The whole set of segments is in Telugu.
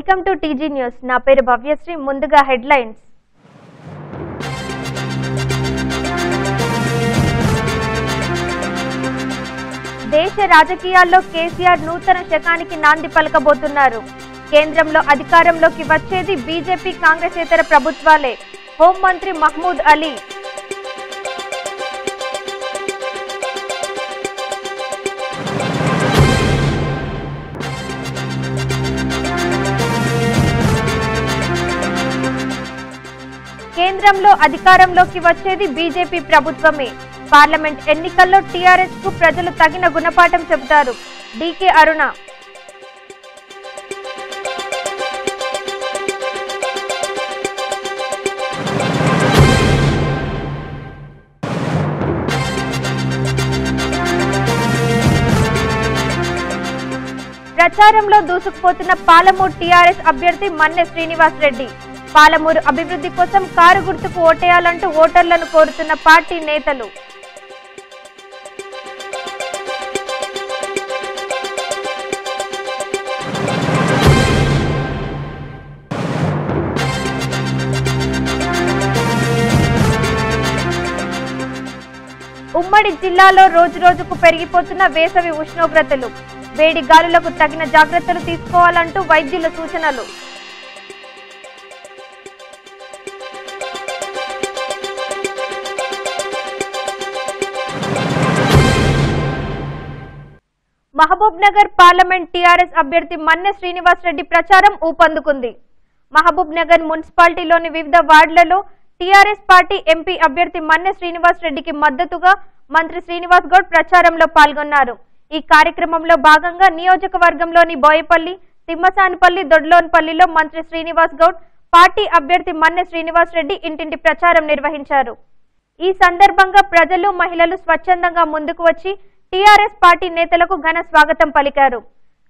Welcome to TG news. నా పేరు భవ్యశ్రీ. ముందుగా హెడ్లైన్స్. దేశ రాజకీయాల్లో కేసీఆర్ నూతన శకానికి నాంది పలకబోతున్నారు. కేంద్రంలో అధికారంలోకి వచ్చేది బీజేపీ కాంగ్రెసేతర ప్రభుత్వాలే. హోంమంత్రి మహమూద్ అలీ. కేంద్రంలో అధికారంలోకి వచ్చేది బీజేపీ ప్రభుత్వమే. పార్లమెంట్ ఎన్నికల్లో టీఆర్ఎస్ కు ప్రజలు తగిన గుణపాఠం చెబుతారు. డీకే అరుణ. ప్రచారంలో దూసుకుపోతున్న పాలమూరు టీఆర్ఎస్ అభ్యర్థి మన్నె శ్రీనివాస్ రెడ్డి. పాలమూరు అభివృద్ధి కోసం కారు గుర్తుకు ఓటేయాలంటూ ఓటర్లను కోరుతున్న పార్టీ నేతలు. ఉమ్మడి జిల్లాలో రోజురోజుకు పెరిగిపోతున్న వేసవి ఉష్ణోగ్రతలు. వేడి గాలులకు తగిన జాగ్రత్తలు తీసుకోవాలంటూ వైద్యుల సూచనలు. మహబూబ్ నగర్ పార్లమెంట్ టీఆర్ఎస్ అభ్యర్థి మన్నె శ్రీనివాస్ రెడ్డి ప్రచారం ఊపందుకుంది. మహబూబ్ నగర్ మున్సిపాలిటీలోని వివిధ వార్డులలో టీఆర్ఎస్ పార్టీ ఎంపీ అభ్యర్థి మన్నె శ్రీనివాస్ రెడ్డికి మద్దతుగా మంత్రి శ్రీనివాస్ గౌడ్ ప్రచారంలో పాల్గొన్నారు. ఈ కార్యక్రమంలో భాగంగా నియోజకవర్గంలోని బోయపల్లి, తిమ్మసానిపల్లి, దొడ్లోన్పల్లిలో మంత్రి శ్రీనివాస్ గౌడ్ పార్టీ అభ్యర్థి మన్నె శ్రీనివాస్ రెడ్డి ఇంటింటి ప్రచారం నిర్వహించారు. ఈ సందర్భంగా ప్రజలు, మహిళలు స్వచ్ఛందంగా ముందుకు వచ్చి టీఆర్ఎస్ పార్టీ నేతలకు ఘన స్వాగతం పలికారు.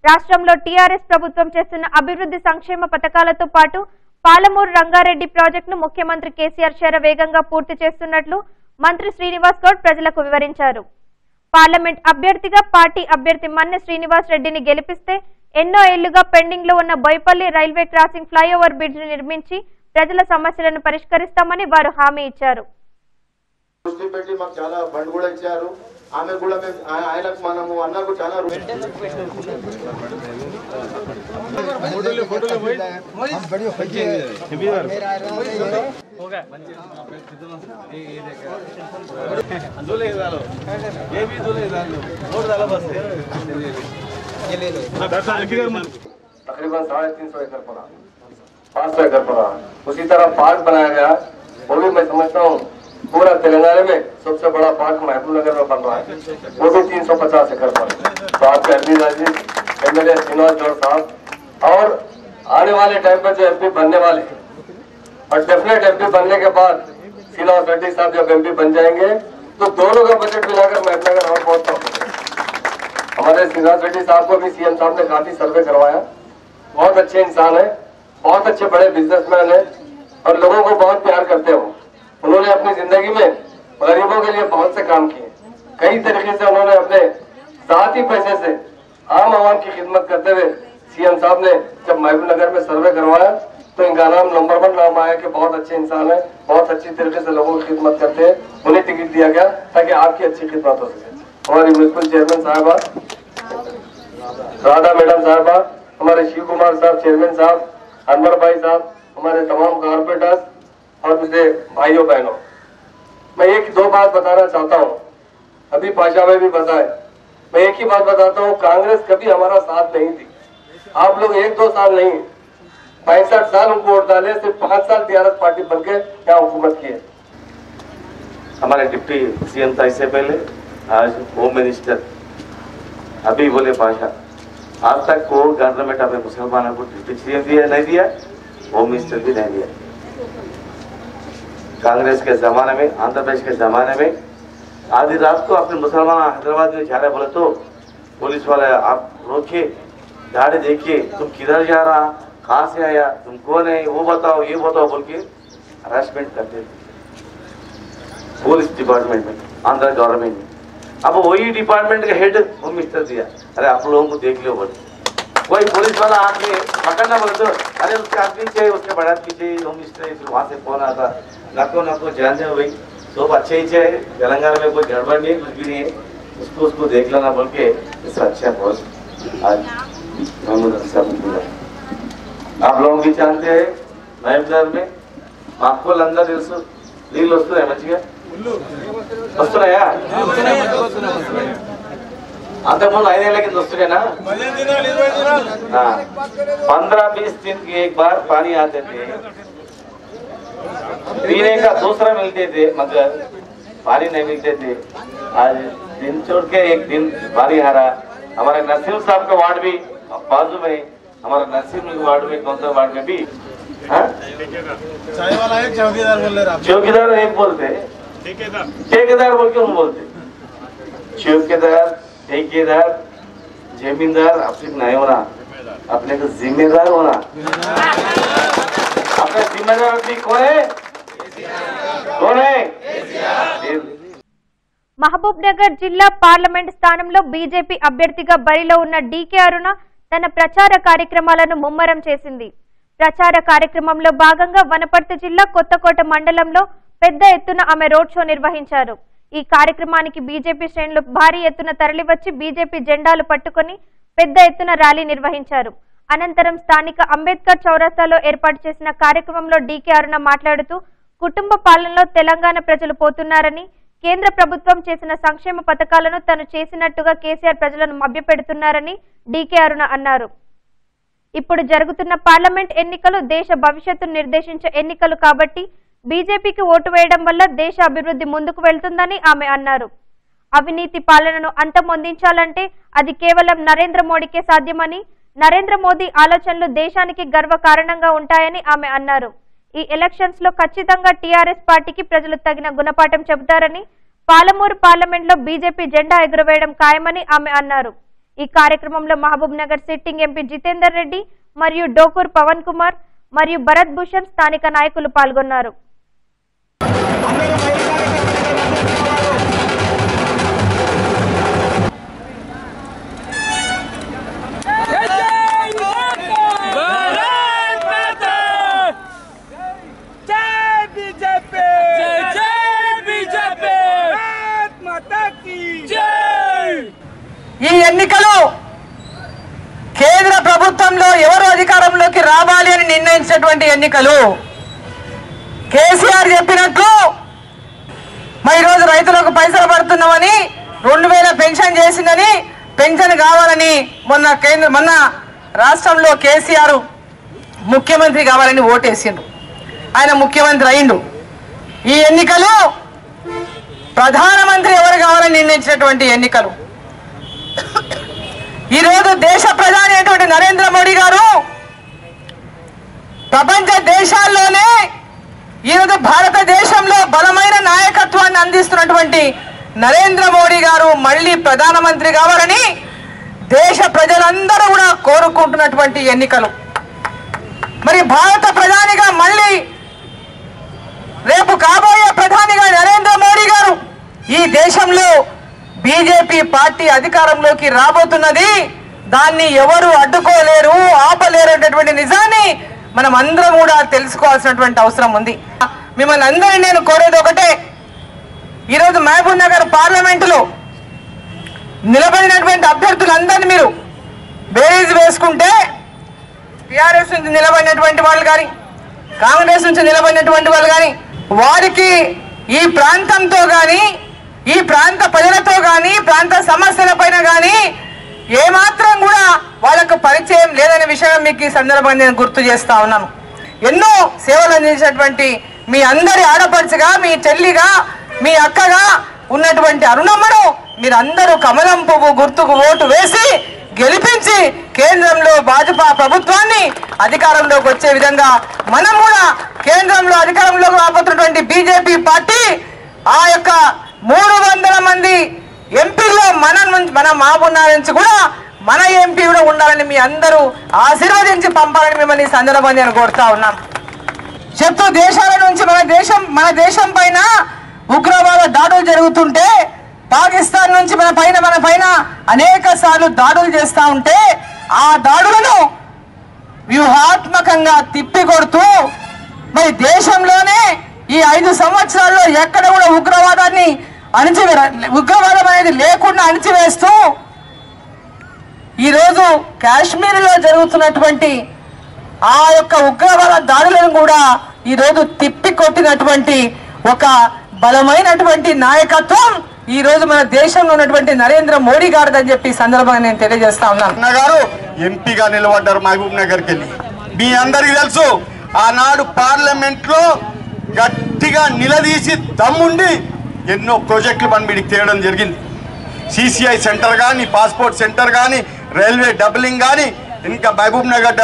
రాష్ట్రంలో టీఆర్ఎస్ ప్రభుత్వం చేస్తున్న అభివృద్ధి సంక్షేమ పథకాలతో పాటు పాలమూరు రంగారెడ్డి ప్రాజెక్టును ముఖ్యమంత్రి కేసీఆర్ శరవేగంగా పూర్తి చేస్తున్నట్లు మంత్రి శ్రీనివాస్ గౌడ్ ప్రజలకు వివరించారు. పార్లమెంట్ అభ్యర్థిగా పార్టీ అభ్యర్థి మన్నె శ్రీనివాస్ రెడ్డిని గెలిపిస్తే ఎన్నో ఏళ్లుగా పెండింగ్ లో ఉన్న Boyapalli railway crossing flyover bridge నిర్మించి ప్రజల సమస్యలను పరిష్కరిస్తామని వారు హామీ ఇచ్చారు. ఆమె కూడా ఆయనకు మనము అన్నకు చాలా तकरीबन 350 एकड़ पड़ा, 500 एकड़ पड़ा। उसी तरह पार्क बनाया गया, वो भी मैं समझता हूँ पूरा तेलंगाना में सबसे बड़ा पार्क महबूब नगर में बन रहा है, वो भी 350 एकड़ पर। तो आपके एमपी राजीव एमएलए श्रीनिवास गौड़ साहब और आने वाले टाइम पर जो एमपी बनने वाले और डेफिनेट एमपी बनने के बाद श्रीनिवास रेड्डी साहब जब एमपी बन जाएंगे तो दोनों का बजट मिलाकर महबूब नगर और बहुत कम। हमारे श्रीनिवास रेड्डी साहब को भी सीएम साहब ने काफी सर्वे करवाया, बहुत अच्छे इंसान है, बहुत अच्छे बड़े बिजनेसमैन है और लोगों को बहुत प्यार करते हो। उन्होंने अपनी जिंदगी में गरीबों के लिए बहुत से काम किए, कई तरीके से उन्होंने अपने साथ ही पैसे से आम आवाम की खिदमत करते हुए सीएम साहब ने जब महबूब नगर में सर्वे करवाया तो इनका नाम नंबर 1 नाम आया कि बहुत अच्छे इंसान है, बहुत अच्छी तरीके से लोगों की खिदमत करते हैं। उन्हें टिकट दिया गया ताकि आपकी अच्छी खिदमत हो सके। हमारी म्यूनसिपल चेयरमैन साहबा राधा मैडम साहबा, हमारे शिव कुमार साहब चेयरमैन साहब, अनवर भाई साहब, हमारे तमाम कारपोरेटर्स और मुझे भाइयों बहनों, मैं एक दो बात बताना चाहता हूँ। अभी पाशा में भी बताए, मैं एक ही बात बताता हूँ, कांग्रेस कभी हमारा साथ नहीं दी। आप लोग 1-2 साल नहीं, 65 साल उनको वोट डाले, सिर्फ 5 साल टीआरएस पार्टी बनके यहाँ हुकूमत की है। हमारे डिप्टी सीएम था इससे पहले, आज होम मिनिस्टर अभी बोले पाशा, आज तक को गवर्नमेंट हमें मुसलमानों को डिप्टी सीएम दिया नहीं दिया, होम मिनिस्टर भी नहीं दिया। कांग्रेस के जमाने में, आंध्र प्रदेश के जमाने में आधी रात को अपने मुसलमान हैदराबाद में जा रहे बोले तो पुलिस वाले आप रोके, गाड़ी देखिए, तुम किधर जा रहा, कहाँ से आया, तुम कौन है, वो बताओ ये बताओ बोल के हरासमेंट करते थे पुलिस डिपार्टमेंट में, आंध्र गवर्नमेंट में। अब वही डिपार्टमेंट का हेड होम मिनिस्टर दिया, अरे आप लोगों को देख लो बोले। कोई पुलिस वाला आके पकड़ना बोले तो अरे उसके आदमी चाहिए, उसके बड़ा पीछे होम मिनिस्टर, फिर वहाँ से फोन आता नको जान जाओ भाई, सब अच्छे ही चाहिए, तेलंगाना में कोई गड़बड़ नहीं है, कुछ भी नहीं है, उसको देख लेना बोल के इससे अच्छा बहुत आज आप लोग भी जानते हैं महबूबनगर में आपको लंदर नीళ్ళు వస్తున్నాయి మంచిగా వస్తున్నాయా? अंतकुमुंद 5 ఏళ్ల కింద వస్తున్నాయినా? 15-20 दिन की एक बार पानी आते थे, पीने का दूसरा मिलते थे मगर पानी नहीं मिलते थे। आज दिन छोड़ के एक दिन पानी आ रहा। हमारे नसीम साहब का वार्ड भी बाजू में, हमारा नसीम वार्ड में, कौन सा वार्ड में भी चाय वाला एक चौकीदार बोल रहे हैं, चौकीदार एक बोलते, ठेकेदार बोल के हम बोलते। चौकीदार, ठेकेदार, जमींदार अपने नहीं होना, अपने को जिम्मेदार होना। अपने जिम्मेदार भी कौन है? మహబూబ్ నగర్ జిల్లా పార్లమెంట్ స్థానంలో బీజేపీ అభ్యర్థిగా బరిలో ఉన్న డీకే అరుణ తన ప్రచార కార్యక్రమాలను ముమ్మరం చేసింది. ప్రచార కార్యక్రమంలో భాగంగా వనపర్తి జిల్లా కొత్తకోట మండలంలో పెద్ద ఎత్తున ఆమె రోడ్ షో నిర్వహించారు. ఈ కార్యక్రమానికి బీజేపీ శ్రేణులు భారీ ఎత్తున తరలివచ్చి బీజేపీ జెండాలు పట్టుకుని పెద్ద ఎత్తున ర్యాలీ నిర్వహించారు. అనంతరం స్థానిక అంబేద్కర్ చౌరస్తాలో ఏర్పాటు చేసిన కార్యక్రమంలో డీకే అరుణ మాట్లాడుతూ కుటుంబ పాలనలో తెలంగాణ ప్రజలు పోతున్నారని, కేంద్ర ప్రభుత్వం చేసిన సంక్షేమ పథకాలను తను చేసినట్టుగా కేసీఆర్ ప్రజలను మభ్యపెడుతున్నారని డీకే అరుణ అన్నారు. ఇప్పుడు జరుగుతున్న పార్లమెంట్ ఎన్నికలు దేశ భవిష్యత్తును నిర్దేశించే ఎన్నికలు కాబట్టి బీజేపీకి ఓటు వేయడం వల్ల దేశ అభివృద్ధి ముందుకు వెళ్తుందని ఆమె అన్నారు. అవినీతి పాలనను అంతమొందించాలంటే అది కేవలం నరేంద్ర మోడీకే సాధ్యమని, నరేంద్ర మోదీ ఆలోచనలు దేశానికి గర్వకారణంగా ఉంటాయని ఆమె అన్నారు. ఈ ఎలక్షన్స్ లో ఖచ్చితంగా టీఆర్ఎస్ పార్టీకి ప్రజలు తగిన గుణపాఠం చెబుతారని, పాలమూరు పార్లమెంట్ లో బీజేపీ జెండా ఎగురవేయడం ఖాయమని ఆమె అన్నారు. ఈ కార్యక్రమంలో మహబూబ్ నగర్ సిట్టింగ్ ఎంపీ జితేందర్ రెడ్డి మరియు డోకూర్ పవన్ కుమార్ మరియు భరత్ భూషణ్ స్థానిక నాయకులు పాల్గొన్నారు. ఈ ఎన్నికలు కేంద్ర ప్రభుత్వంలో ఎవరు అధికారంలోకి రావాలి అని నిర్ణయించినటువంటి ఎన్నికలు. కేసీఆర్ చెప్పినట్లు మరి ఈరోజు రైతులకు పైసలు పడుతున్నామని, 2000 పెన్షన్ చేసిందని, పెన్షన్ కావాలని మొన్న రాష్ట్రంలో కేసీఆర్ ముఖ్యమంత్రి కావాలని ఓటేసిండు. ఆయన ముఖ్యమంత్రి అయిండు. ఈ ఎన్నికలు ప్రధానమంత్రి ఎవరు కావాలని నిర్ణయించినటువంటి ఎన్నికలు. ఈరోజు దేశ ప్రధాని అయినటువంటి నరేంద్ర మోడీ గారు ప్రపంచ దేశాల్లోనే ఈరోజు భారతదేశంలో బలమైన నాయకత్వాన్ని అందిస్తున్నటువంటి నరేంద్ర మోడీ గారు మళ్ళీ ప్రధానమంత్రి కావాలని దేశ ప్రజలందరూ కూడా కోరుకుంటున్నటువంటి ఎన్నికలు. మరి భారత ప్రధానిగా మళ్ళీ రేపు కాబోయే ప్రధానిగా నరేంద్ర మోడీ గారు ఈ దేశంలో బీజేపీ పార్టీ అధికారంలోకి రాబోతున్నది. దాన్ని ఎవరు అడ్డుకోలేరు, ఆపలేరు అనేటువంటి నిజాన్ని మనం అందరం కూడా తెలుసుకోవాల్సినటువంటి అవసరం ఉంది. మిమ్మల్ని అందరినీ నేను కోరేది ఒకటే, ఈరోజు మహబూబ్ నగర్ పార్లమెంటులో నిలబడినటువంటి అభ్యర్థులందరినీ మీరు బేరీజ్ వేసుకుంటే టీఆర్ఎస్ నుంచి నిలబడినటువంటి వాళ్ళు కానీ, కాంగ్రెస్ నుంచి నిలబడినటువంటి వాళ్ళు కానీ, వారికి ఈ ప్రాంతంతో కానీ, ఈ ప్రాంత ప్రజలతో కానీ, ప్రాంత సమస్యల పైన కానీ ఏమాత్రం కూడా వాళ్ళకు పరిచయం లేదనే విషయం మీకు ఈ సందర్భంగా నేను గుర్తు చేస్తా ఉన్నాను. ఎన్నో సేవలు అందించినటువంటి మీ అందరి ఆడపడుచుగా, మీ చెల్లిగా, మీ అక్కగా ఉన్నటువంటి అరుణమ్మను మీరందరూ కమలం పువ్వు గుర్తుకు ఓటు వేసి గెలిపించి కేంద్రంలో భాజపా ప్రభుత్వాన్ని అధికారంలోకి వచ్చే విధంగా మనం కూడా కేంద్రంలో అధికారంలోకి రాబోతున్నటువంటి బీజేపీ పార్టీ ఆ యొక్క 300 మంది ఎంపీల్లో మన మహబూబ్ నగర్ నుంచి కూడా మన ఎంపీ కూడా ఉండాలని మీ అందరూ ఆశీర్వదించి పంపాలని మిమ్మల్ని ఈ సందర్భంగా నేను కోరుతా ఉన్నాను. శత్రు దేశాల నుంచి మన దేశం పైన ఉగ్రవాద దాడులు జరుగుతుంటే, పాకిస్తాన్ నుంచి మన పైన అనేక సార్లు దాడులు చేస్తూ ఉంటే ఆ దాడులను వ్యూహాత్మకంగా తిప్పికొడుతూ మరి దేశంలోనే ఈ 5 సంవత్సరాల్లో ఎక్కడ కూడా ఉగ్రవాదం అనేది లేకుండా అణిచివేస్తూ ఈరోజు కాశ్మీర్లో జరుగుతున్నటువంటి ఆ యొక్క ఉగ్రవాద దాడులను కూడా ఈరోజు తిప్పికొట్టినటువంటి ఒక బలమైనటువంటి నాయకత్వం ఈ రోజు మన దేశంలో ఉన్నటువంటి నరేంద్ర మోడీ గారిదని చెప్పి సందర్భంగా నేను తెలియజేస్తా ఉన్నాను. గారు ఎంపీగా నిలబడ్డారు మహబూబ్ నగర్కి వెళ్ళి. మీ అందరికీ తెలుసు ఆనాడు పార్లమెంట్ లో గట్టిగా నిలదీసి దమ్ముండి ఎన్నో ప్రాజెక్టులు మనకి తేయడం జరిగింది. సిసిఐ సెంటర్ కానీ, పాస్పోర్ట్ సెంటర్ కానీ, రైల్వే డబులింగ్ కానీ, ఇంకా మహబూబ్ నగర్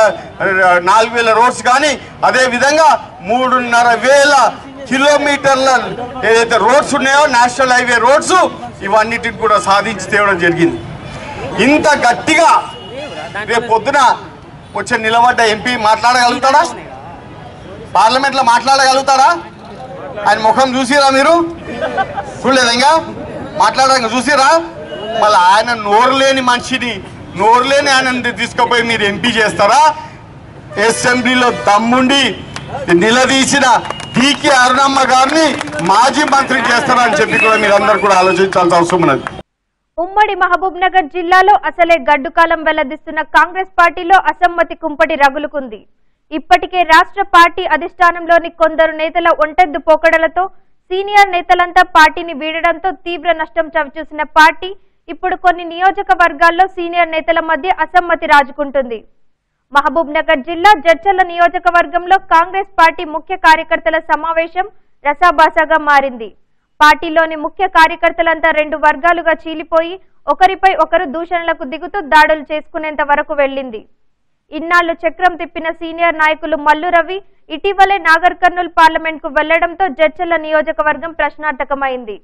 4000 రోడ్స్ కానీ, అదేవిధంగా 3,500 కిలోమీటర్ల ఏదైతే రోడ్స్ ఉన్నాయో నేషనల్ హైవే రోడ్స్ ఇవన్నిటిని కూడా సాధించి తేవడం జరిగింది. ఇంత గట్టిగా రేపు పొద్దున వచ్చి నిలబడ్డ ఎంపీ మాట్లాడగలుగుతాడా? పార్లమెంట్లో మాట్లాడగలుగుతాడా? ఆయన ముఖం చూసిరా మీరు? చూడలేదు ఇంకా మాట్లాడడానికి చూసిరా? మళ్ళీ ఆయన నోరు లేని మనిషిని, నోరు లేని ఆయన తీసుకుపోయి మీరు ఎంపీ చేస్తారా? అసెంబ్లీలో దమ్ముండి నిలదీసిన టీకే అరుణమ్మ గారిని మాజీ మంత్రి చేస్తారని చెప్పి కూడా మీరందరూ కూడా ఆలోచించాల్సిన అవసరం ఉన్నది. ఉమ్మడి మహబూబ్ నగర్ జిల్లాలో అసలే గడ్డుకాలం వెల్లదిస్తున్న కాంగ్రెస్ పార్టీలో అసమ్మతి కుంపటి రగులుకుంది. ఇప్పటికే రాష్ట్ర పార్టీ అధిష్టానంలోని కొందరు నేతల ఒంటెద్దు పోకడలతో సీనియర్ నేతలంతా పార్టీని వీడడంతో తీవ్ర నష్టం చవిచూసిన పార్టీ ఇప్పుడు కొన్ని నియోజకవర్గాల్లో సీనియర్ నేతల మధ్య అసమ్మతి రాజుకుంటుంది. మహబూబ్ నగర్ జిల్లా జడ్చర్ల నియోజకవర్గంలో కాంగ్రెస్ పార్టీ ముఖ్య కార్యకర్తల సమావేశం రసాభాసగా మారింది. పార్టీలోని ముఖ్య కార్యకర్తలంతా 2 వర్గాలుగా చీలిపోయి ఒకరిపై ఒకరు దూషణలకు దిగుతూ దాడులు చేసుకునేంత వరకు వెళ్లింది. ఇన్నాళ్లు చక్రం తిప్పిన సీనియర్ నాయకులు మల్లు రవి ఇటీవలే నాగర్ కర్నూల్ పార్లమెంట్ కు వెళ్లడంతో జడ్చర్ల నియోజకవర్గం ప్రశ్నార్థకమైంది.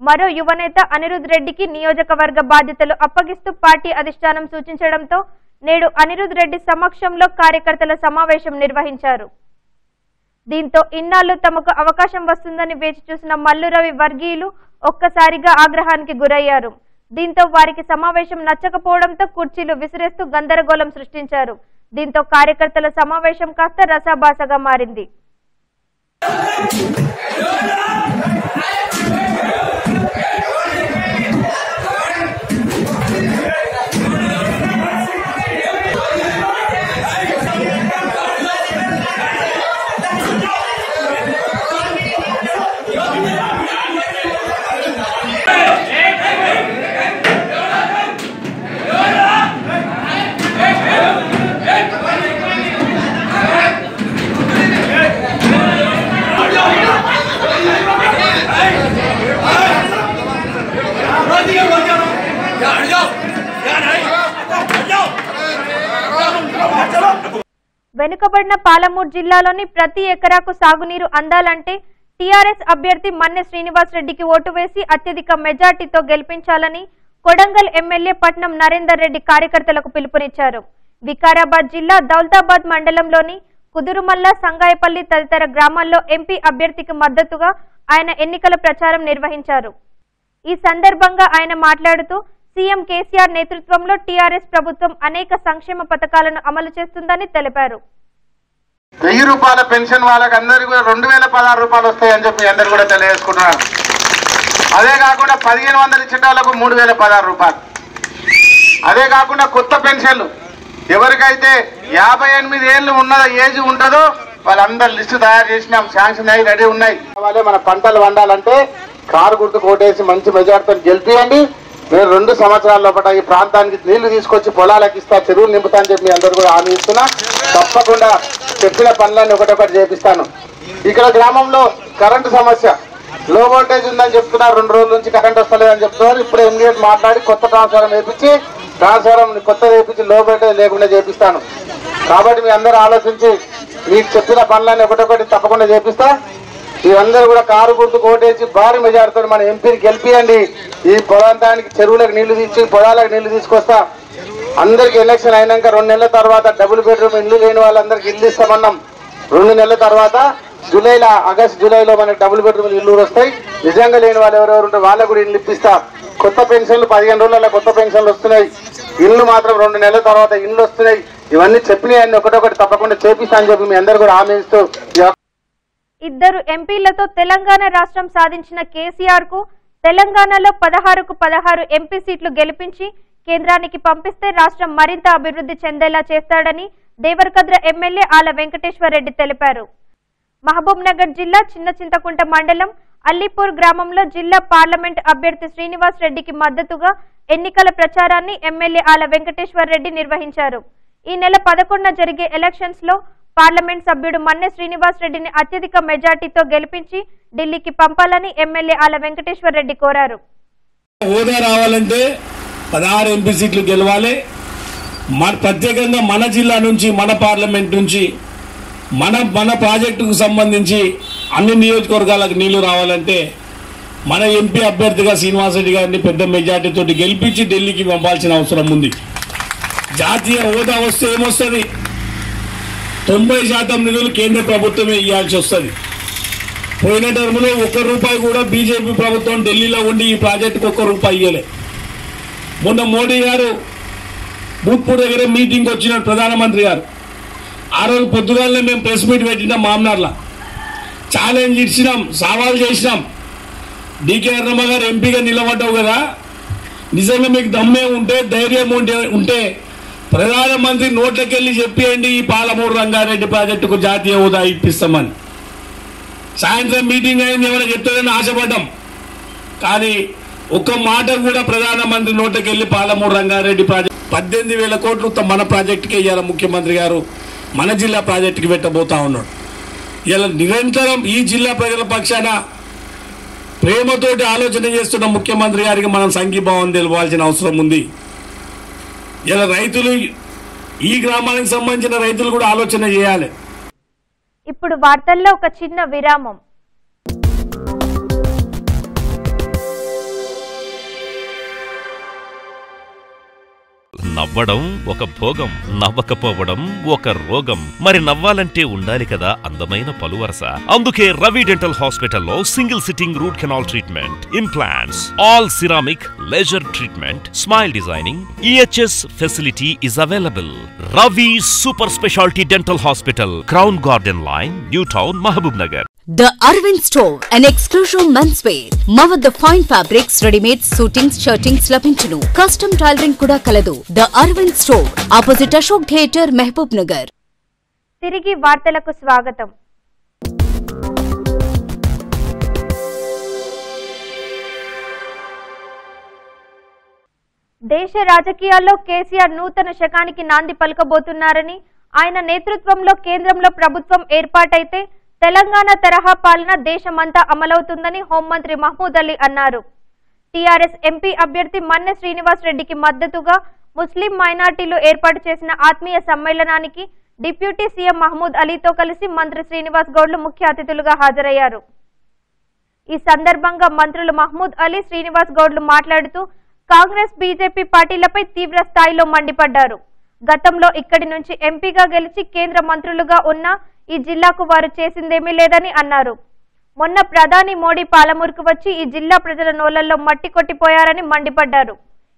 మరో యువనేత అనిరుద్ రెడ్డికి నియోజకవర్గ బాధ్యతలు అప్పగిస్తూ పార్టీ అధిష్టానం సూచించడంతో నేడు అనిరుద్ రెడ్డి సమక్షంలో కార్యకర్తల సమావేశం నిర్వహించారు. దీంతో ఇన్నాళ్లు తమకు అవకాశం వస్తుందని వేచి చూసిన మల్లు రవి వర్గీయులు ఒక్కసారిగా ఆగ్రహానికి గురయ్యారు. దీంతో వారికి సమావేశం నచ్చకపోవడంతో కుర్చీలు విసిరేస్తూ గందరగోళం సృష్టించారు. దీంతో కార్యకర్తల సమావేశం కాస్త రసాభాసగా మారింది. వెనుకబడిన పాలమూరు జిల్లాలోని ప్రతి ఎకరాకు సాగునీరు అందాలంటే టీఆర్ఎస్ అభ్యర్థి మన్నె శ్రీనివాస్ రెడ్డికి ఓటు వేసి అత్యధిక మెజార్టీతో గెలిపించాలని కొడంగల్ ఎమ్మెల్యే పట్నం నరేందర్ రెడ్డి కార్యకర్తలకు పిలుపునిచ్చారు. వికారాబాద్ జిల్లా దౌలతాబాద్ మండలంలోని కుదురుమల్ల, సంగాయపల్లి తదితర గ్రామాల్లో ఎంపీ అభ్యర్థికి మద్దతుగా ఆయన ఎన్నికల ప్రచారం నిర్వహించారు. ఈ సందర్భంగా ఆయన మాట్లాడుతూ సీఎం కేసీఆర్ నేతృత్వంలో టీఆర్ఎస్ ప్రభుత్వం అనేక సంక్షేమ పథకాలను అమలు చేస్తుందని తెలిపారు. 1000 రూపాయల పెన్షన్ వాళ్ళకి అందరికీ కూడా 2016 రూపాయలు వస్తాయని చెప్పి అందరు కూడా తెలియజేసుకుంటున్నారు. అదే కాకుండా 1500 చిట్టాలకు 3016 రూపాయలు. అదే కాకుండా కొత్త పెన్షన్లు ఎవరికైతే 58 ఏళ్ళు ఉన్న ఏజ్ ఉంటుందో వాళ్ళందరూ లిస్టు తయారు చేసినాం, శాంక్షన్ అయ్యి రెడీ ఉన్నాయి. వాళ్ళే మన పంటలు వండాలంటే కారు గుర్తు కోటేసి మంచి మెజార్టీతో గెలిపియండి. నేను 2 సంవత్సరాల లోపల ఈ ప్రాంతానికి నీళ్లు తీసుకొచ్చి పొలాలకు ఇస్తా, చెరువులు నింపుతా అని చెప్పి అందరూ కూడా హామీ ఇస్తున్నా. తప్పకుండా చెప్పిన పనులన్నీ ఒకటొకటి చేపిస్తాను. ఇక్కడ గ్రామంలో కరెంటు సమస్య, లో వోల్టేజ్ ఉందని చెప్తున్నారు. 2 రోజుల నుంచి కరెంట్ వస్తలేదని చెప్తున్నారు. ఇప్పుడు ఇమ్మీడియట్ మాట్లాడి కొత్త ట్రాన్స్ఫారం వేపించి కొత్త వేపించి లో వోల్టేజ్ లేకుండా చేపిస్తాను. కాబట్టి మీ అందరూ ఆలోచించి మీకు చెప్పిన పనులన్నీ ఒకటొకటి తప్పకుండా చేపిస్తా. మీరందరూ కూడా కారు గుర్తు కోటేసి భారీ మెజార్టీతో మన ఎంపీని గెలిపియండి. ఈ పొలాంతానికి చెరువులకు నీళ్లు తీసి పొలాలకు నీళ్లు తీసుకొస్తా. అందరికి ఎలక్షన్ అయినాక 2 నెలల తర్వాత డబుల్ బెడ్రూమ్ ఇల్లు లేని వాళ్ళందరికీ ఇల్లు ఇస్తామన్నాం. 2 నెలల తర్వాత ఆగస్టు జూలైలో మనకి డబుల్ బెడ్రూమ్ ఇల్లు వస్తాయి. నిజంగా లేని వాళ్ళు ఎవరెవరు ఉంటే వాళ్ళకు కూడా ఇల్లు ఇప్పిస్తా. కొత్త పెన్షన్లు 15 రోజుల కొత్త పెన్షన్లు వస్తున్నాయి. ఇల్లు మాత్రం 2 నెలల తర్వాత ఇల్లు వస్తున్నాయి. ఇవన్నీ చెప్పినవన్నీ ఒకటొకటి తప్పకుండా చేపిస్తా అని చెప్పి మీ అందరూ కూడా హామీ ఇస్తూ ఇద్దరు ఎంపీలతో తెలంగాణ రాష్ట్రం సాధించిన కేసీఆర్ కు తెలంగాణలో 16కు 16 ఎంపీ సీట్లు గెలిపించి కేంద్రానికి పంపిస్తే రాష్ట్రం మరింత అభివృద్ధి చెందేలా చేస్తాడని దేవరకద్ర ఎమ్మెల్యే ఆల వెంకటేశ్వర్ రెడ్డి తెలిపారు. మహబూబ్ నగర్ జిల్లా చిన్న చింతకుంట మండలం అల్లీపూర్ గ్రామంలో జిల్లా పార్లమెంట్ అభ్యర్థి శ్రీనివాస్ రెడ్డికి మద్దతుగా ఎన్నికల ప్రచారాన్ని ఎమ్మెల్యే ఆల వెంకటేశ్వర్ రెడ్డి నిర్వహించారు. ఈ నెల 11న జరిగే ఎలక్షన్స్ లో పార్లమెంట్ సభ్యుడు మన్నె శ్రీనివాస్ రెడ్డిని అత్యధిక మెజార్టీతో గెలిపించి ఢిల్లీకి పంపాలని ఎమ్మెల్యే ఆల వెంకటేశ్వర్ రెడ్డి కోరారు. హోదా రావాలంటే 16 ఎంపీ సీట్లు గెలవాలి. ప్రత్యేకంగా మన జిల్లా నుంచి మన పార్లమెంట్ నుంచి మన ప్రాజెక్టుకు సంబంధించి అన్ని నియోజకవర్గాలకు నీళ్లు రావాలంటే మన ఎంపీ అభ్యర్థిగా శ్రీనివాస్ రెడ్డి గారిని పెద్ద మెజార్టీతో గెలిపించి ఢిల్లీకి పంపాల్సిన అవసరం ఉంది. జాతీయ హోదా వస్తే ఏమొస్తుంది? 90% నిధులు కేంద్ర ప్రభుత్వమే ఇవ్వాల్సి వస్తుంది. పోయిన టర్మ్లో ₹1 కూడా బీజేపీ ప్రభుత్వం ఢిల్లీలో ఉండి ఈ ప్రాజెక్టుకు ₹1 ఇవ్వలే. మొన్న మోడీ గారు భూత్పూర్ దగ్గర మీటింగ్ వచ్చిన ప్రధానమంత్రి గారు ఆ రోజు పొద్దుగాలనే మేము ప్రెస్ మీట్ పెట్టినాం. మామనార్లా ఛాలెంజ్ ఇచ్చినాం, సవాల్ చేసినాం. డీకే అరుణమ్మ గారు ఎంపీగా నిలబడ్డావు కదా, నిజంగా మీకు దమ్మే ఉంటే ధైర్యం ఉంటే ప్రధానమంత్రి నోట్లకెళ్ళి చెప్పేయండి ఈ పాలమూరు రంగారెడ్డి ప్రాజెక్టుకు జాతీయ హోదా ఇప్పిస్తామని. సాయంత్రం మీటింగ్ అయింది, ఏమైనా చెప్తారని ఆశపడ్డాం. కానీ ఒక్క మాట కూడా ప్రధానమంత్రి నోట్లకెళ్ళి పాలమూరు రంగారెడ్డి ప్రాజెక్టు 18,000 కోట్లు మన ప్రాజెక్టుకే ఇవాళ ముఖ్యమంత్రి గారు మన జిల్లా ప్రాజెక్టుకి పెట్టబోతా ఉన్నాడు. ఇలా నిరంతరం ఈ జిల్లా ప్రజల పక్షాన ప్రేమతోటి ఆలోచన చేస్తున్న ముఖ్యమంత్రి గారికి మనం సంఘీభావం తెలపాల్సిన అవసరం ఉంది. ఇలా రైతులు, ఈ గ్రామానికి సంబంధించిన రైతులు కూడా ఆలోచన చేయాలి. ఇప్పుడు వార్తల్లో ఒక చిన్న విరామం. నవ్వడం ఒక భోగం, నవ్వకపోవడం ఒక రోగం. మరి నవ్వాలంటే ఉండాలి కదా అందమైన పలువరస. అందుకే రవి డెంటల్ హాస్పిటల్లో single sitting root canal treatment, implants, all ceramic, laser treatment, smile designing, EHS facility is available. Ravi super speciality dental hospital, crown garden line, new town, Mahbubnagar. The Arvind Store, an exclusive menswear. మా వద్ద fine fabrics, readymade suitings, shirtings లభించును. కస్టమ్ టైలరింగ్ కూడా కలదు. The Arvind Store, opposite Ashok theatre, Mahbubnagar. తిరిగి వార్తలకు స్వాగతం. దేశ రాజకీయాల్లో కేసీఆర్ నూతన శకానికి నాంది పలకబోతున్నారని, ఆయన నేతృత్వంలో కేంద్రంలో ప్రభుత్వం ఏర్పాటైతే తెలంగాణ తరహా పాలన దేశమంతా అమలవుతుందని హోంమంత్రి మహమూద్ అలీ అన్నారు. టీఆర్ఎస్ ఎంపీ అభ్యర్థి మన్నె శ్రీనివాస్ రెడ్డికి మద్దతుగా ముస్లిం మైనార్టీలు ఏర్పాటు చేసిన ఆత్మీయ సమ్మేళనానికి డిప్యూటీ సీఎం మహమూద్ అలీతో కలిసి మంత్రి శ్రీనివాస్ గౌడ్లు ముఖ్య అతిథులుగా హాజరయ్యారు. ఈ సందర్భంగా మంత్రులు మహమూద్ అలీ, శ్రీనివాస్ గౌడ్లు మాట్లాడుతూ కాంగ్రెస్, బీజేపీ పార్టీలపై తీవ్ర స్థాయిలో మండిపడ్డారు. గతంలో ఇక్కడి నుంచి ఎంపీగా గెలిచి కేంద్ర మంత్రులుగా ఉన్న ఈ జిల్లాకు వారు చేసిందేమీ లేదని అన్నారు. మొన్న ప్రధాని మోడీ పాలమూరుకు వచ్చి ఈ జిల్లా ప్రజల నోళ్లలో మట్టి కొట్టిపోయారని మండిపడ్డారు.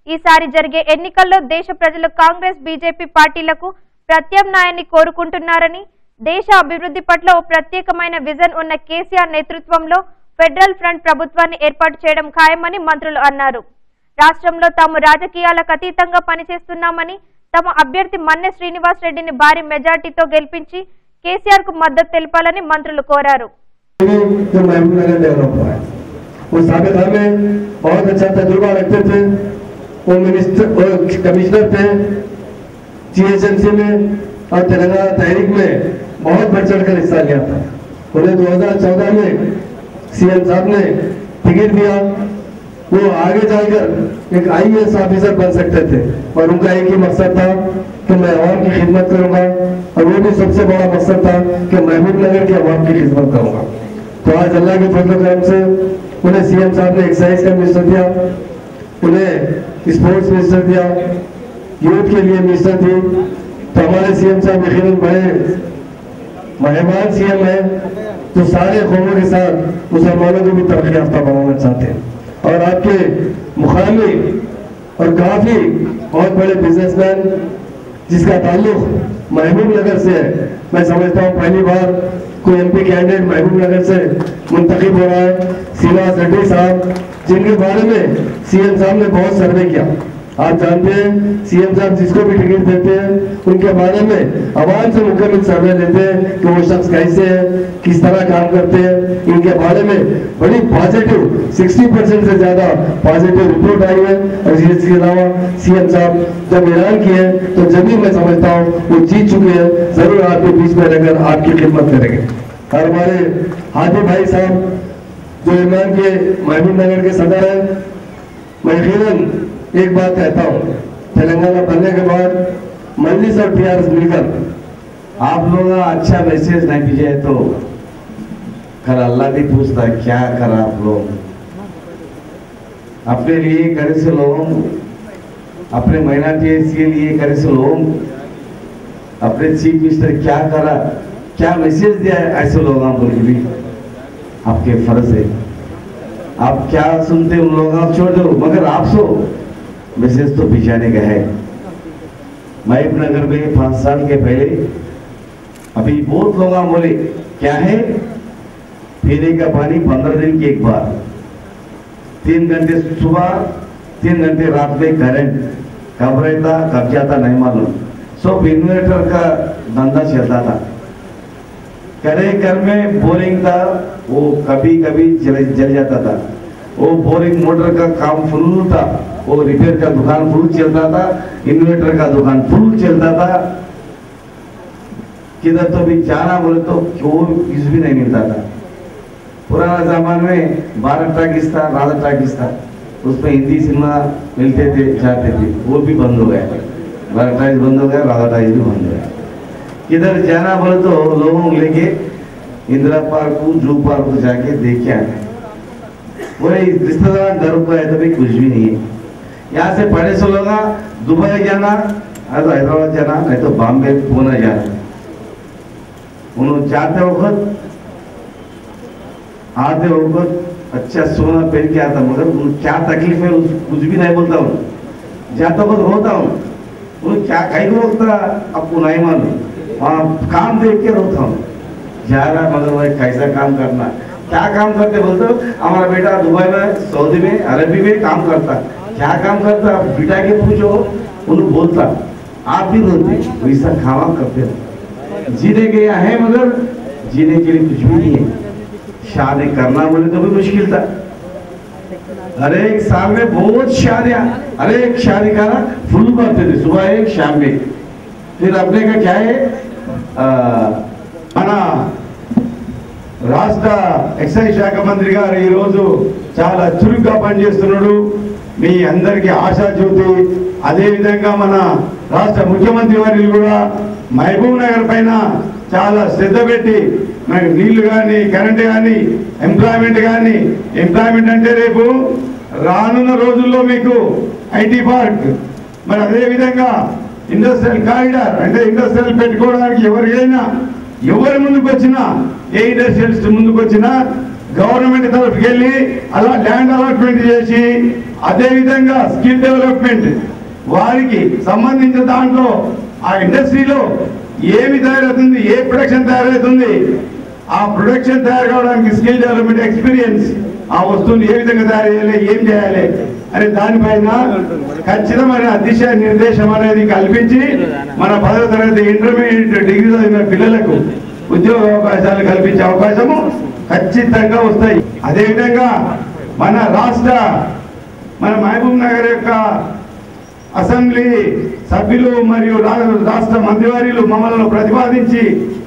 ఈసారి జరిగే ఎన్నికల్లో దేశ ప్రజలు కాంగ్రెస్, బీజేపీ పార్టీలకు ప్రత్యామ్నాయాన్ని కోరుకుంటున్నారని, దేశ అభివృద్ధి పట్ల ఓ ప్రత్యేకమైన విజన్ ఉన్న కేసీఆర్ నేతృత్వంలో ఫెడరల్ ఫ్రంట్ ప్రభుత్వాన్ని ఏర్పాటు చేయడం ఖాయమని మంత్రులు అన్నారు. రాష్ట్రంలో తాము రాజకీయాలకు అతీతంగా పనిచేస్తున్నామని, తమ అభ్యర్థి మన్నె శ్రీనివాస్ రెడ్డిని భారీ మెజార్టీతో గెలిపించి కేసీఆర్ కు మద్దతు తెలపాలని మంత్రులు కోరారు. वो आगे जाकर एक IAS ऑफिसर बन सकते थे, और उनका एक ही मकसद था कि मैं आवाम की खिदमत करूंगा, और वो भी सबसे बड़ा मकसद था कि महबूब नगर की आवाम की खिदमत करूंगा. तो आज अल्लाह के फजल करम से उन्हें सीएम साहब ने एक्साइज का मिनिस्टर दिया, उन्हें स्पोर्ट्स मिनिस्टर दिया, यूथ के लिए मिनिस्टर दी. तो हमारे सीएम साहब यकीनन बड़े मेहमान सीएम है, जो सारे कौमों के साथ मुसलमानों को भी तरक्की याफ्ता बनाना चाहते हैं. और आपके मुखालिफ और काफी बहुत बड़े बिजनेसमैन जिसका ताल्लुक महबूब नगर से है। मैं समझता हूँ पहली बार कोई एमपी कैंडिडेट महबूब नगर से मुंतखब हो रहा है। श्रीनिवास रेड्डी साहब, जिनके बारे में सीएम साहब ने बहुत सर्वे किया। आप जानते हैं सीएम साहब जिसको भी टिकट देते हैं उनके बारे में आवाम से मुकम्मल सर्वे लेते हैं कि वो शख्स कैसे है, किस तरह काम करते हैं। इनके बारे में बड़ी पॉजिटिव 60% से ज्यादा पॉजिटिव रिपोर्ट आई है। और इसके अलावा सीएम साहब जब ऐलान किए तो जब भी मैं समझता हूँ वो जीत चुके हैं, जरूर आपके बीच में रहकर आपकी खिदमत करेंगे। और हमारे हाथी भाई साहब जो इमरान के महबूब नगर के सदर है, मैं यकीनन एक बात कहता हूँ, तेलंगाना बनने के बाद मजलिस और टीआरएस मिलकर आप लोग अच्छा मैसेज नहीं भेजे तो कल अल्लाह भी पूछता क्या करा आप लोग अपने लिए करे से लोगों, अपने माइनॉरिटीज के लिए करे से लोग, अपने चीफ मिनिस्टर क्या करा, क्या मैसेज दिया है ऐसे लोगों को भी आपके फर्ज है। आप क्या सुनते उन लोगों को छोड़ दो, मगर आप सो मैसेज तो भिजाने का है। महबूब नगर में 5 साल के पहले अभी बहुत लोग बोले क्या है, पीने का पानी 15 दिन की एक बार, 3 घंटे सुबह 3 घंटे रात में करंट कब रहता कब जाता नहीं मालूम। सब इन्वर्टर का धंधा चलता था। करे घर में बोरिंग था, वो कभी कभी जल जाता था। वो बोरिंग मोटर का काम फुल था, वो रिपेयर का दुकान फुल चलता था, इन्वर्टर का दुकान फुल चलता था। किधर तो भी जाना बोले तो कुछ भी नहीं मिलता था। पुराना जमाने में 12 टाकिस था, राधा टाकिस था, उसमें हिंदी सिनेमा मिलते थे जाते थे, वो भी बंद हो गया। 12 टाकिस बंद हो गया, राधा टाकिस भी बंद हो गया। किधर जाना बोले तो लोगों को लेके इंदिरा पार्क को, जू पार्क को जाके देख के आए। वही रिश्तेदार घर को है तो भी कुछ भी नहीं है। यहाँ से पढ़े से लोग दुबई जाना, हैदराबाद जाना, नहीं तो बॉम्बे पुणे जाना। उन्होंने जाते वक्त आते वक्त अच्छा सोना पहन के आता, मगर क्या तकलीफ है कुछ भी नहीं बोलता हूँ। जाता वक्त रोता हूँ, उन्हें क्या कहीं रोकता आपको नहीं मालूम। वहाँ काम देख के रोता हूँ, जा रहा मगर वह कैसा काम करना, क्या काम करते बोलते हो। हमारा बेटा दुबई में, सऊदी में, अरबी में काम करता, क्या काम करता बेटा के पूछो, उन्हें बोलता आप भी रोते वैसा खावा करते हो। जीने के यहाँ है मगर जीने के लिए कुछ भी नहीं है। शादी करना बोले तो भी मुश्किल था। अरे एक साल में बहुत शादियां, अरे एक शादी करना फुल करते थे, सुबह एक शाम में। फिर अपने का क्या है, మన రాష్ట్ర ఎక్సైజ్ శాఖ మంత్రి గారు ఈ రోజు చాలా చురుగ్గా పనిచేస్తున్నాడు, మీ అందరికీ ఆశాజ్యోతి. అదే విధంగా మన రాష్ట్ర ముఖ్యమంత్రి వర్యులు కూడా మహబూబ్ నగర్ పైన చాలా శ్రద్ధ పెట్టి మనకి నీళ్లు కానీ కరెంట్ కానీ ఎంప్లాయ్మెంట్ కానీ, ఎంప్లాయ్మెంట్ అంటే రేపు రానున్న రోజుల్లో మీకు ఐటీ పార్క్, మరి అదే విధంగా ఇండస్ట్రియల్ కారిడార్ అంటే ఇండస్ట్రియల్ పెట్టుకోవడానికి ఎవరికైనా ఎవరి ముందుకు వచ్చినా, ఏ ఇండస్ట్రియలిస్ట్ ముందుకు వచ్చినా గవర్నమెంట్ తరఫుకి వెళ్ళి అలా ల్యాండ్ అలాట్మెంట్ చేసి, అదే విధంగా స్కిల్ డెవలప్మెంట్ వారికి సంబంధించిన దాంట్లో ఆ ఇండస్ట్రీలో ఏమి తయారవుతుంది, ఏ ప్రొడక్షన్ తయారవుతుంది, ఆ ప్రొడక్షన్ తయారు కావడానికి స్కిల్ డెవలప్మెంట్ ఎక్స్పీరియన్స్, ఆ వస్తువుని ఏ విధంగా తయారు చేయాలి, ఏం చేయాలి అనే దానిపైన ఖచ్చితమైన దిశ నిర్దేశం అనేది కల్పించి మన 10వ తరగతి ఇంటర్మీడియట్ డిగ్రీ చదివిన పిల్లలకు ఉద్యోగ అవకాశాలు కల్పించే అవకాశము ఖచ్చితంగా వస్తాయి. అదేవిధంగా మన మహబూబ్ నగర్ యొక్క అసెంబ్లీ సభ్యులు మరియు రాష్ట్ర మంత్రివర్యులు మమ్మల్ని ప్రతిపాదించి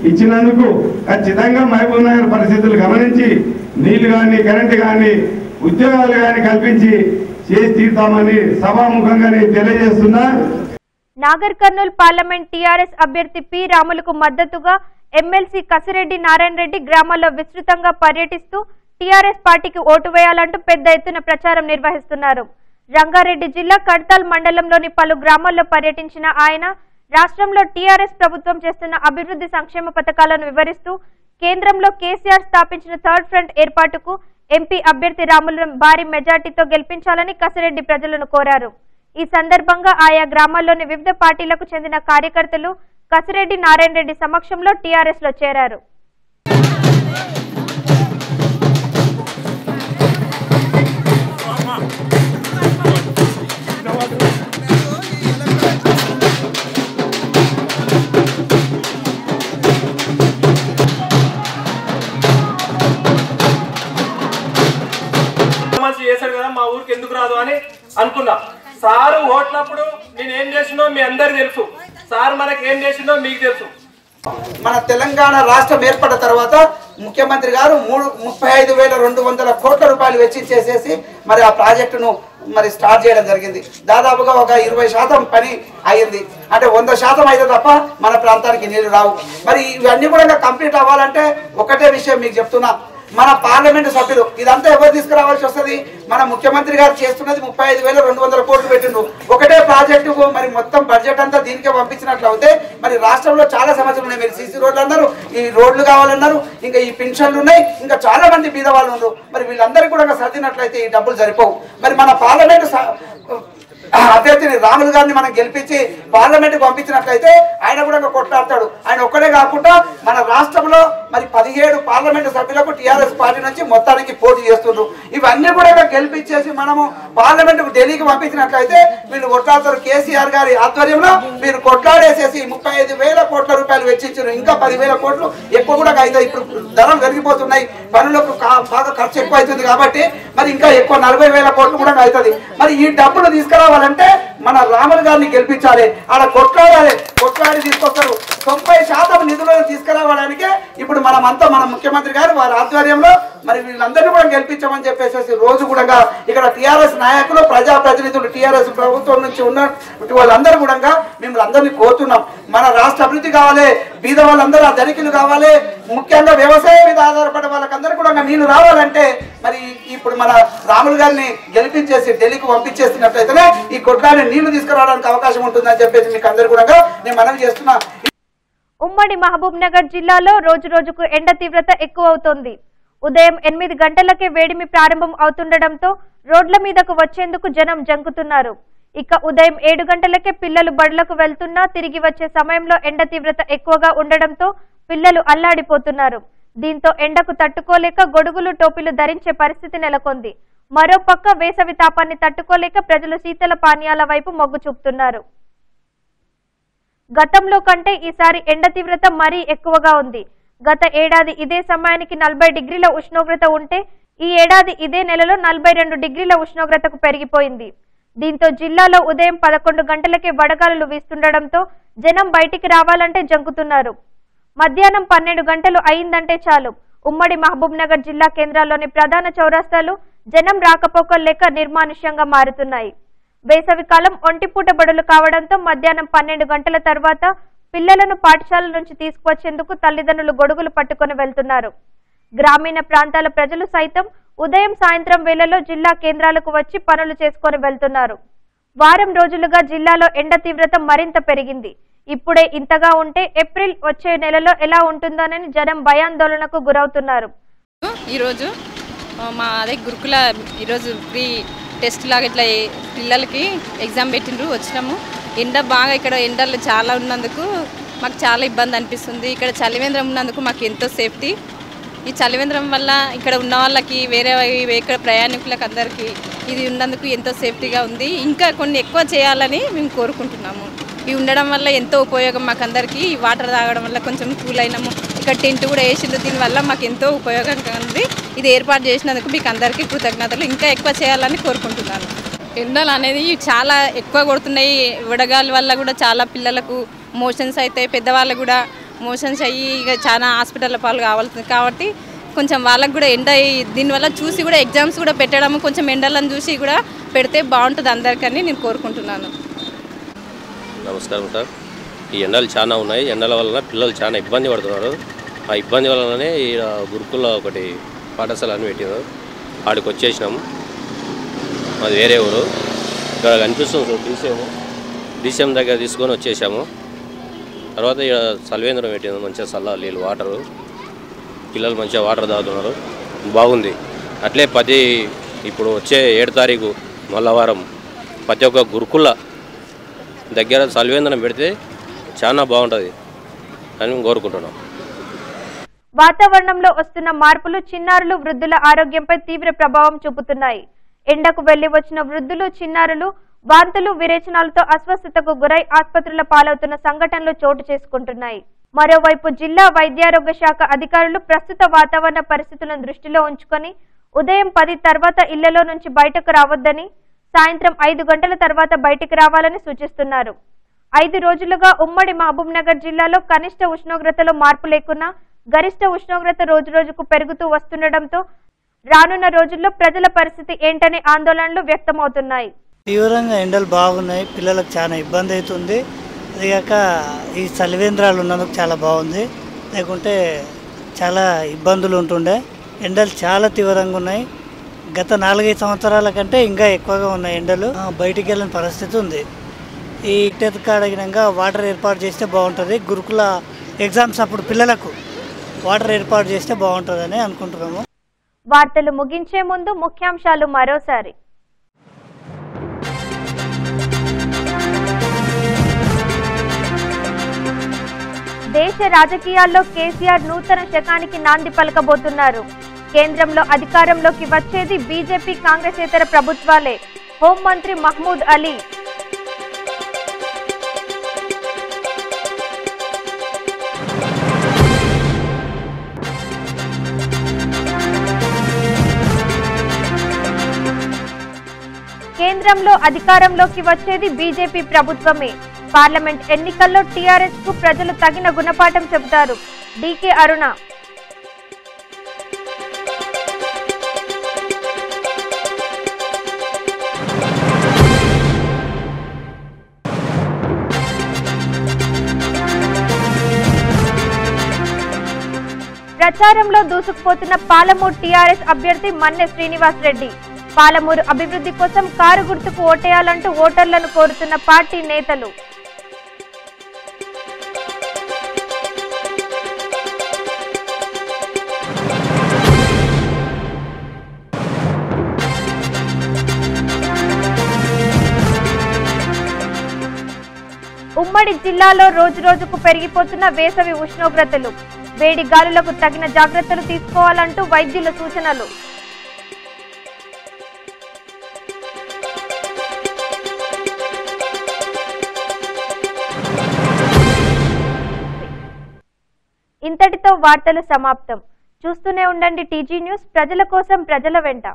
ఇచ్చినందుకు ఖచ్చితంగా మహబూబ్ నగర్ పరిస్థితులు గమనించి నీళ్లు కానీ కరెంటు కానీ ఉద్యోగాలు కానీ కల్పించి చేసి తీరుతామని సభాముఖంగా నేను తెలియజేస్తున్నా. నాగర్ కర్నూల్ పార్లమెంట్ టీఆర్ఎస్ అభ్యర్థి పి రాములకు మద్దతుగా ఎమ్మెల్సీ కసిరెడ్డి నారాయణ రెడ్డి గ్రామాల్లో విస్తృతంగా పర్యటిస్తూ టీఆర్ఎస్ పార్టీకి ఓటు వేయాలంటూ పెద్ద ఎత్తున ప్రచారం నిర్వహిస్తున్నారు. రంగారెడ్డి జిల్లా కడ్తాల్ మండలంలోని పలు గ్రామాల్లో పర్యటించిన ఆయన రాష్ట్రంలో టీఆర్ఎస్ ప్రభుత్వం చేస్తున్న అభివృద్ధి సంక్షేమ పథకాలను వివరిస్తూ కేంద్రంలో కేసీఆర్ స్థాపించిన థర్డ్ ఫ్రంట్ ఏర్పాటుకు ఎంపీ అభ్యర్థి రాములను భారీ మెజార్టీతో గెలిపించాలని కసిరెడ్డి ప్రజలను కోరారు. ఈ సందర్భంగా ఆయా గ్రామాల్లోని వివిధ పార్టీలకు చెందిన కార్యకర్తలు కసిరెడ్డి నారాయణ రెడ్డి సమక్షంలో టీఆర్ఎస్ లో చేరారు. చేశాడు కదా మా ఊరికి ఎందుకు రాదు అని అనుకున్నా. సారు ఓట్లప్పుడు నేను ఏం చేసినో మీ అందరికి తెలుసు, సార్ మనకి ఏం చేసిందో మీకు తెలుసు. మన తెలంగాణ రాష్ట్రం ఏర్పడిన తర్వాత ముఖ్యమంత్రి గారు 35,200 కోట్ల రూపాయలు వెచ్చించేసేసి మరి ఆ ప్రాజెక్టును మరి స్టార్ట్ చేయడం జరిగింది. దాదాపుగా ఒక 20% పని అయ్యింది. అంటే 100% అయితే తప్ప మన ప్రాంతానికి నీళ్లు రావు. మరి ఇవన్నీ కూడా కంప్లీట్ అవ్వాలంటే ఒకటే విషయం మీకు చెప్తున్నా, మన పార్లమెంటు సభ్యులు ఇదంతా ఎవరు తీసుకురావాల్సి వస్తుంది? మన ముఖ్యమంత్రి గారు చేస్తున్నది 35,200 కోట్లు పెట్టిండ్రు ఒకటే ప్రాజెక్టుకు. మరి మొత్తం బడ్జెట్ అంతా దీనికే పంపించినట్లు అయితే మరి రాష్ట్రంలో చాలా సమస్యలు ఉన్నాయి. మీరు సీసీ రోడ్లు అన్నారు, ఈ రోడ్లు కావాలన్నారు, ఇంకా ఈ పెన్షన్లు ఉన్నాయి, ఇంకా చాలా మంది బీద వాళ్ళు ఉన్నారు. మరి వీళ్ళందరికీ కూడా సర్దినట్లయితే ఈ డబ్బులు సరిపోవు. మరి మన పార్లమెంటు అభ్యర్థిని రాములు గారిని మనం గెలిపించి పార్లమెంట్ పంపించినట్లయితే ఆయన కూడా కొట్లాడతాడు. ఆయన ఒక్కడే కాకుండా మన రాష్ట్రంలో మరి 17 పార్లమెంటు సభ్యులకు టీఆర్ఎస్ పార్టీ నుంచి మొత్తానికి పోటీ చేస్తున్నారు. ఇవన్నీ కూడా గెలిపించేసి మనము పార్లమెంటుకు ఢిల్లీకి పంపించినట్లయితే వీళ్ళు కొట్లాడతారు. కేసీఆర్ గారి ఆధ్వర్యంలో మీరు కొట్లాడేసేసి 35,000 కోట్ల రూపాయలు వెచ్చించారు. ఇంకా 10,000 కోట్లు ఎక్కువ కూడా అవుతాయి. ఇప్పుడు ధరలు పెరిగిపోతున్నాయి, పనులకు బాగా ఖర్చు ఎక్కువ అవుతుంది కాబట్టి మరి ఇంకా ఎక్కువ 40,000 కోట్లు కూడా అవుతుంది. మరి ఈ డబ్బులు తీసుకురావాలంటే మన రాములు గారిని గెలిపించాలి. ఆడ కొట్లాడి తీసుకొస్తారు. 90% నిధులను తీసుకురావడానికే ఇప్పుడు మనమంతా మన ముఖ్యమంత్రి గారు వారి ఆధ్వర్యంలో మరి వీళ్ళందరినీ కూడా గెలిపించామని చెప్పేసి రోజు కూడా ఇక్కడ టీఆర్ఎస్ నాయకులు, ప్రజాప్రతినిధులు, టీఆర్ఎస్ ప్రభుత్వం నుంచి ఉన్న వాళ్ళందరూ కూడా మిమ్మల్ని అందరినీ కోరుతున్నాం. మన రాష్ట్ర అభివృద్ధి కావాలి, బీద వాళ్ళందరూ ఆ ధనికులు కావాలి, ముఖ్యంగా వ్యవసాయం మీద ఆధారపడే వాళ్ళకందరూ కూడా నీళ్లు రావాలంటే మరి ఇప్పుడు మన రాములు గారిని గెలిపించేసి ఢిల్లీకి పంపించేసినట్లయితేనే ఈ కొట్లాడి నీళ్లు తీసుకురావడానికి అవకాశం ఉంటుందని చెప్పేసి మీకు అందరు కూడా నేను మనవి చేస్తున్నా. ఉమ్మడి మహబూబ్ నగర్ జిల్లాలో రోజు రోజుకు ఎండ తీవ్రత ఎక్కువ అవుతోంది. ఉదయం 8 గంటలకే వేడిమి ప్రారంభం అవుతుండటంతో రోడ్ల మీదకు వచ్చేందుకు జనం జంకుతున్నారు. ఇక ఉదయం 7 గంటలకే పిల్లలు బడులకు వెళ్తున్నా తిరిగి వచ్చే సమయంలో ఎండ తీవ్రత ఎక్కువగా ఉండడంతో పిల్లలు అల్లాడిపోతున్నారు. దీంతో ఎండకు తట్టుకోలేక గొడుగులు, టోపీలు ధరించే పరిస్థితి నెలకొంది. మరోపక్క వేసవి తాపాన్ని తట్టుకోలేక ప్రజలు శీతల పానీయాల వైపు మొగ్గు చూపుతున్నారు. గతంలో కంటే ఈసారి ఎండ తీవ్రత మరీ ఎక్కువగా ఉంది. గత ఏడాది ఇదే సమయానికి 40 డిగ్రీల ఉష్ణోగ్రత ఉంటే ఈ ఏడాది ఇదే నెలలో 42 డిగ్రీల ఉష్ణోగ్రతకు పెరిగిపోయింది. దీంతో జిల్లాలో ఉదయం 11 గంటలకే వడగాలులు వీస్తుండటంతో జనం బయటికి రావాలంటే జంకుతున్నారు. మధ్యాహ్నం 12 గంటలు అయిందంటే చాలు ఉమ్మడి మహబూబ్ నగర్ జిల్లా కేంద్రాల్లోని ప్రధాన చౌరస్తాలు జనం రాకపోకలు లేక నిర్మానుష్యంగా మారుతున్నాయి. వేసవికాలం ఒంటిపూట బడులు కావడంతో మధ్యాహ్నం 12 గంటల తర్వాత పిల్లలను పాఠశాల నుంచి తీసుకువచ్చేందుకు తల్లిదండ్రులు గొడుగులు పట్టుకుని వెళ్తున్నారు. గ్రామీణ ప్రాంతాల ప్రజలు సైతం ఉదయం సాయంత్రం వేళలో జిల్లా కేంద్రాలకు వచ్చి పనులు చేసుకుని వెళ్తున్నారు. వారం రోజులుగా జిల్లాలో ఎండ తీవ్రత మరింత పెరిగింది. ఇప్పుడే ఇంతగా ఉంటే ఏప్రిల్ వచ్చే నెలలో ఎలా ఉంటుందోనని జనం భయాందోళనకు గురవుతున్నారు. ఈరోజు మా అదే గురుకుల ఈరోజు ఫ్రీ టెస్ట్ లాగా ఇట్లా పిల్లలకి ఎగ్జామ్ పెట్టిండ్రు, వచ్చినాము. ఎండ బాగా ఇక్కడ ఎండలు చాలా ఉన్నందుకు మాకు చాలా ఇబ్బంది అనిపిస్తుంది. ఇక్కడ చలివేంద్రం ఉన్నందుకు మాకు ఎంతో సేఫ్టీ. ఈ చలివేంద్రం వల్ల ఇక్కడ ఉన్న వాళ్ళకి వేరే ఇక్కడ ప్రయాణికులకు అందరికీ ఇది ఉన్నందుకు ఎంతో సేఫ్టీగా ఉంది. ఇంకా కొన్ని ఎక్కువ చేయాలని మేము కోరుకుంటున్నాము. ఇవి ఉండడం వల్ల ఎంతో ఉపయోగం మాకు అందరికీ. ఈ వాటర్ తాగడం వల్ల కొంచెం కూల్ అయినాము. ఇక్కడ టెంట్ కూడా వేసిండ్రు, దీనివల్ల మాకు ఎంతో ఉపయోగంగా ఉంది. ఇది ఏర్పాటు చేసినందుకు మీకు అందరికీ కృతజ్ఞతలు. ఇంకా ఎక్కువ చేయాలని కోరుకుంటున్నాను. ఎండలు అనేది చాలా ఎక్కువ కొడుతున్నాయి. వడగాలి వల్ల కూడా చాలా పిల్లలకు మోషన్స్ అవుతాయి, పెద్దవాళ్ళకు కూడా మోషన్స్ అయ్యి ఇక చాలా హాస్పిటల్ పాలు కావాల్సింది. కాబట్టి కొంచెం వాళ్ళకు కూడా ఎండ దీనివల్ల చూసి కూడా ఎగ్జామ్స్ కూడా పెట్టడం కొంచెం ఎండలను చూసి కూడా పెడితే బాగుంటుంది అందరికని నేను కోరుకుంటున్నాను. నమస్కారం సార్. ఈ ఎండలు చాలా ఉన్నాయి. ఎండల వలన పిల్లలు చాలా ఇబ్బంది పడుతున్నారు. ఆ ఇబ్బంది వలననే ఈ గురుకుల్లో ఒకటి పాఠశాల అని పెట్టినారు. ఆడికి వచ్చేసినాము. అది వేరే ఊరు. ఇక్కడ కనిపిస్తుంది డీసీఎం దగ్గర తీసుకొని వచ్చేసాము. తర్వాత ఇక్కడ చలివేంద్రం పెట్టినాము. మంచిగా చల్ల నీళ్ళు వాటరు, పిల్లలు మంచిగా వాటర్ తాగుతున్నారు. బాగుంది. అట్లే ఇప్పుడు వచ్చే 7 తారీఖు మల్లవారం ప్రతి ఒక్క గురుకుల దగ్గర చలివేంద్రం పెడితే చాలా బాగుంటుంది అని కోరుకుంటున్నాం. వాతావరణంలో వస్తున్న మార్పులు చిన్నారులు వృద్ధుల ఆరోగ్యంపై తీవ్ర ప్రభావం చూపుతున్నాయి. ఎండకు వెళ్లి వచ్చిన వృద్ధులు చిన్నారులు వాంతులు విరేచనాలతో అస్వస్థతకు గురై ఆసుపత్రుల పాలవుతున్న సంఘటనలు చోటు చేసుకుంటున్నాయి. మరోవైపు జిల్లా వైద్యారోగ్య శాఖ అధికారులు ప్రస్తుత వాతావరణ పరిస్థితులను దృష్టిలో ఉంచుకొని ఉదయం 10 తర్వాత ఇళ్లలో నుంచి బయటకు రావద్దని, సాయంత్రం 5 గంటల తర్వాత బయటికి రావాలని సూచిస్తున్నారు. 5 రోజులుగా ఉమ్మడి మహబూబ్ నగర్ జిల్లాలో కనిష్ట ఉష్ణోగ్రతలో మార్పు లేకున్నా గరిష్ట ఉష్ణోగ్రత రోజురోజుకు పెరుగుతూ వస్తుండటంతో రానున్న రోజుల్లో ప్రజల పరిస్థితి ఏంటనే ఆందోళనలు వ్యక్తమవుతున్నాయి. తీవ్రంగా ఎండలు బాగున్నాయి, పిల్లలకు చాలా ఇబ్బంది అవుతుంది. అదిగాక ఈ చలివేంద్రాలు ఉన్నందుకు చాలా బాగుంది, లేకుంటే చాలా ఇబ్బందులు ఉంటుండే. ఎండలు చాలా తీవ్రంగా ఉన్నాయి. గత 4-5 సంవత్సరాల కంటే ఇంకా ఎక్కువగా ఉన్నాయి ఎండలు. బయటికి వెళ్ళిన పరిస్థితి ఉంది. ఈ కాడగినంగా వాటర్ ఏర్పాటు చేస్తే బాగుంటుంది. గురుకుల ఎగ్జామ్స్ అప్పుడు పిల్లలకు వాటర్ ఏర్పాటు చేస్తే బాగుంటుందని అనుకుంటున్నాము. వార్తలు ముగించే ముందు ముఖ్యాంశాలు మరోసారి. దేశ రాజకీయాల్లో కేసీఆర్ నూతన శకానికి నాంది పలకబోతున్నారు. కేంద్రంలో అధికారంలోకి వచ్చేది బీజేపీ కాంగ్రెసేతర ప్రభుత్వాలే. హోంమంత్రి మహమూద్ అలీ. కేంద్రంలో అధికారంలోకి వచ్చేది బీజేపీ ప్రభుత్వమే. పార్లమెంట్ ఎన్నికల్లో టీఆర్ఎస్ కు ప్రజలు తగిన గుణపాఠం చెబుతారు. డీకే అరుణ. ప్రచారంలో దూసుకుపోతున్న పాలమూరు టీఆర్ఎస్ అభ్యర్థి మన్నె శ్రీనివాస్ రెడ్డి. పాలమూరు అభివృద్ధి కోసం కారు గుర్తుకు ఓటేయాలంటూ ఓటర్లను కోరుతున్న పార్టీ నేతలు. ఉమ్మడి జిల్లాలో రోజురోజుకు పెరిగిపోతున్న వేసవి ఉష్ణోగ్రతలు. వేడి గాలులకు తగిన జాగ్రత్తలు తీసుకోవాలంటూ వైద్యుల సూచనలు. ఇంతటితో వార్తలు సమాప్తం. చూస్తూనే ఉండండి టీజీ న్యూస్, ప్రజల కోసం ప్రజల వెంట.